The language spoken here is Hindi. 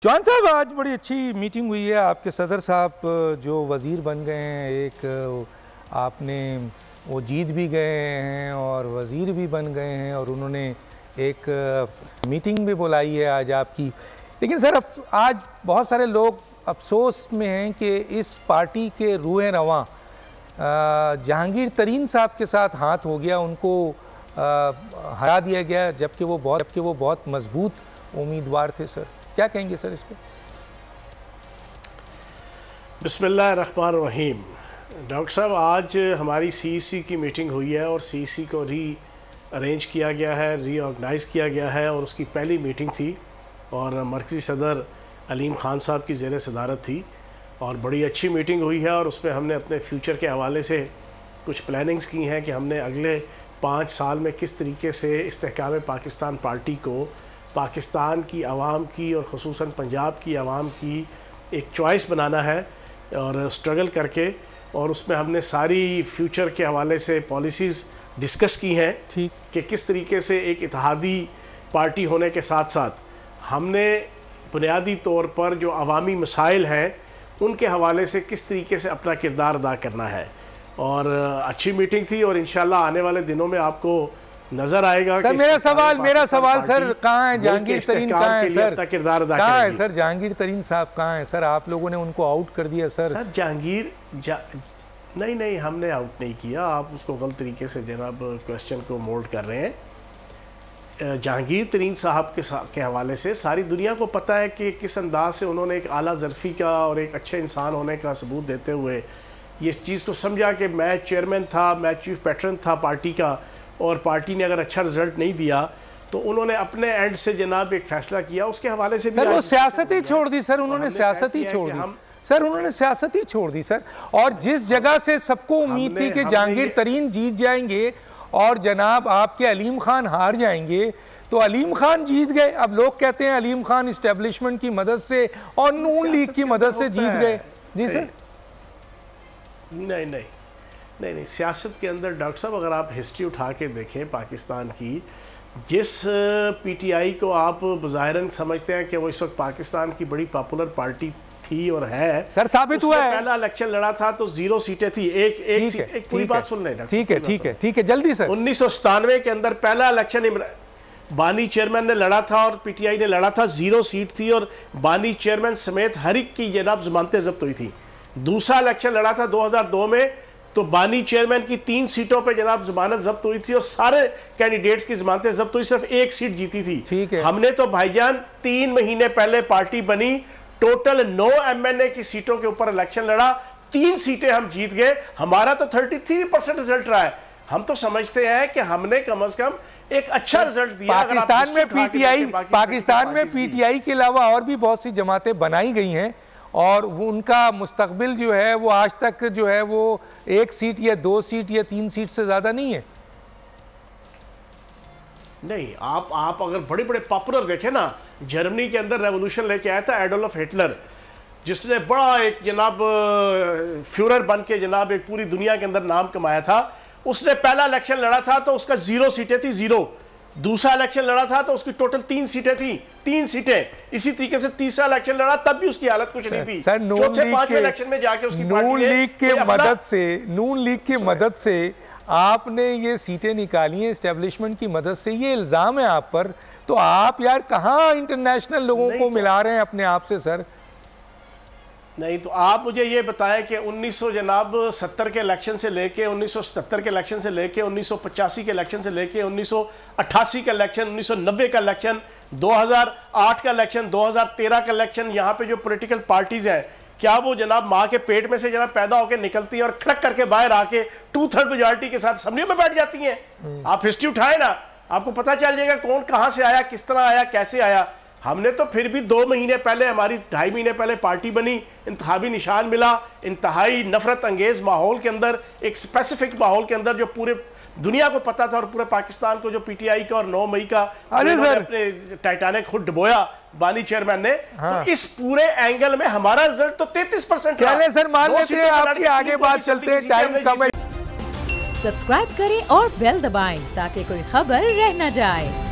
चौहान साहब, आज बड़ी अच्छी मीटिंग हुई है। आपके सदर साहब जो वज़ीर बन गए हैं, एक आपने वो जीत भी गए हैं और वज़ीर भी बन गए हैं, और उन्होंने एक मीटिंग भी बुलाई है आज आपकी। लेकिन सर, अब आज बहुत सारे लोग अफसोस में हैं कि इस पार्टी के रूह रवां जहांगीर तरीन साहब के साथ हाथ हो गया, उनको हरा दिया गया, जबकि वो बहुत मजबूत उम्मीदवार थे। सर, क्या कहेंगे सर इस पर? बिस्मिल्लाहिर्रहमानिर्रहीम। डॉक्टर साहब, आज हमारी CEC की मीटिंग हुई है और CEC को अरेंज किया गया है, रीऑर्गेनाइज़ किया गया है, और उसकी पहली मीटिंग थी और मरकज़ी सदर अलीम ख़ान साहब की ज़ेर सदारत थी और बड़ी अच्छी मीटिंग हुई है। और उसमें हमने अपने फ्यूचर के हवाले से कुछ प्लानिंग्स की हैं कि हमने अगले 5 साल में किस तरीके से इस्तेहकाम पाकिस्तान पार्टी को पाकिस्तान की आवाम की और ख़ुसूसन पंजाब की आवाम की एक चॉइस बनाना है और स्ट्रगल करके, और उसमें हमने सारी फ्यूचर के हवाले से पॉलिसीज़ डिस्कस की हैं कि किस तरीके से एक इत्तेहादी पार्टी होने के साथ साथ हमने बुनियादी तौर पर जो अवामी मसाइल हैं उनके हवाले से किस तरीके से अपना किरदार अदा करना है। और अच्छी मीटिंग थी और इंशाल्लाह आने वाले दिनों में आपको नजर आएगा। सर, मेरा सवाल सर, कहाँ है जहांगीर तरीन? कहाँ है सर? किरदार अदा कहाँ है सर? जहांगीर तरीन साहब कहाँ है सर? आप लोगों ने उनको आउट कर दिया सर। सर, जहांगीर नहीं, हमने आउट नहीं किया। आप उसको गलत तरीके से जनाब क्वेश्चन को मोल्ड कर रहे हैं। जहांगीर तरीन साहब के हवाले से सारी दुनिया को पता है कि किस अंदाज से उन्होंने एक आला ज़रफ़ी का और एक अच्छे इंसान होने का सबूत देते हुए ये चीज़ को समझा कि मैं चेयरमैन था, मैं चीफ पैटर्न था पार्टी का, और पार्टी ने अगर अच्छा रिजल्ट नहीं दिया तो उन्होंने अपने एंड से जनाब एक फैसला किया। उसके हवाले से भी वो सियासत ही छोड़ दी सर, उन्होंने सियासत ही छोड़ दी सर, उन्होंने सियासत ही छोड़ दी सर। और जिस जगह से सबको उम्मीद थी कि जहांगीर तरीन जीत जाएंगे और जनाब आपके अलीम खान हार जाएंगे, तो अलीम खान जीत गए। अब लोग कहते हैं अलीम खान इस्टेब्लिशमेंट की मदद से और नून लीग की मदद से जीत गए। जी सर। नहीं, सियासत के अंदर डॉक्टर साहब, अगर आप हिस्ट्री उठा के देखें पाकिस्तान की, जिस PTI को आप बज़ाहिरन समझते हैं कि वो इस वक्त पाकिस्तान की बड़ी पॉपुलर पार्टी थी और है सर, साबित हुआ है। पहला इलेक्शन लड़ा था तो 0 सीटें थी। एक पूरी बात सुन लें। ठीक है, जल्दी सर। 1997 के अंदर पहला इलेक्शन बानी चेयरमैन ने लड़ा था और PTI ने लड़ा था, 0 सीट थी और बानी चेयरमैन समेत हर एक की जनाब जमानतें जब्त हुई थी। दूसरा इलेक्शन लड़ा था 2002 में, तो बानी चेयरमैन की 3 सीटों पे जनाब जमानत जब्त हुई थी और सारे कैंडिडेट्स की जमानतें जब्त हुई, सिर्फ 1 सीट जीती थी। हमने तो भाईजान 3 महीने पहले पार्टी बनी, टोटल 9 MNA की सीटों के ऊपर इलेक्शन लड़ा, 3 सीटें हम जीत गए। हमारा तो 33% रिजल्ट रहा है। हम तो समझते हैं कि हमने कम से कम एक अच्छा रिजल्ट दिया। पाकिस्तान में PTI के अलावा और भी बहुत सी जमातें बनाई गई हैं और उनका मुस्तकबिल जो है वो आज तक जो है वो 1 सीट या 2 सीट या 3 सीट से ज़्यादा नहीं है। नहीं, आप अगर बड़े बड़े पॉपुलर देखें ना, जर्मनी के अंदर रेवोल्यूशन लेके आया था एडोल्फ हिटलर, जिसने बड़ा एक जनाब फ्यूरर बन के जनाब एक पूरी दुनिया के अंदर नाम कमाया था। उसने पहला इलेक्शन लड़ा था तो उसका 0 सीटें थी, 0। दूसरा इलेक्शन लड़ा था तो उसकी टोटल 3 सीटें थी, 3 सीटें। इसी तरीके से तीसरा इलेक्शन लड़ा, तब भी उसकी हालत कुछ नहीं थी। चौथे 5वें इलेक्शन में जाके उसकी नून लीग की मदद से आपने ये सीटें निकाली हैं इस्टेब्लिशमेंट की मदद से, ये इल्जाम है आप पर। तो आप यार कहाँ इंटरनेशनल लोगों को मिला रहे हैं अपने आप से सर? नहीं, तो आप मुझे ये बताएं कि 1970 के इलेक्शन से लेके 1977 के इलेक्शन से लेके 1985 के इलेक्शन से लेके 1988 का इलेक्शन, 1990 का इलेक्शन, 2008 का इलेक्शन, 2013 का इलेक्शन, यहाँ पे जो पॉलिटिकल पार्टीज हैं, क्या वो जनाब माँ के पेट में से जनाब पैदा होकर निकलती हैं और खड़क करके बाहर आके 2/3 मेजॉरिटी के साथ असम्बली में बैठ जाती हैं? आप हिस्ट्री उठाए ना, आपको पता चल जाएगा कौन कहाँ से आया, किस तरह आया, कैसे आया। हमने तो फिर भी 2 महीने पहले, हमारी 2.5 महीने पहले पार्टी बनी, इंतखाबी निशान मिला, इंतहाई नफरत अंगेज माहौल के अंदर, एक स्पेसिफिक माहौल के अंदर जो पूरे दुनिया को पता था और पूरे पाकिस्तान को, जो PTI का और 9 मई का अपने टाइटैनिक खुद डुबोया बानी चेयरमैन ने। तो इस पूरे एंगल में हमारा रिजल्ट तो 33% रहा। सर, मान लेते हैं आपकी आगे बात चलते हैं, टाइम कम है। सब्सक्राइब करें और बेल दबाएं ताकि कोई खबर रह न जाए।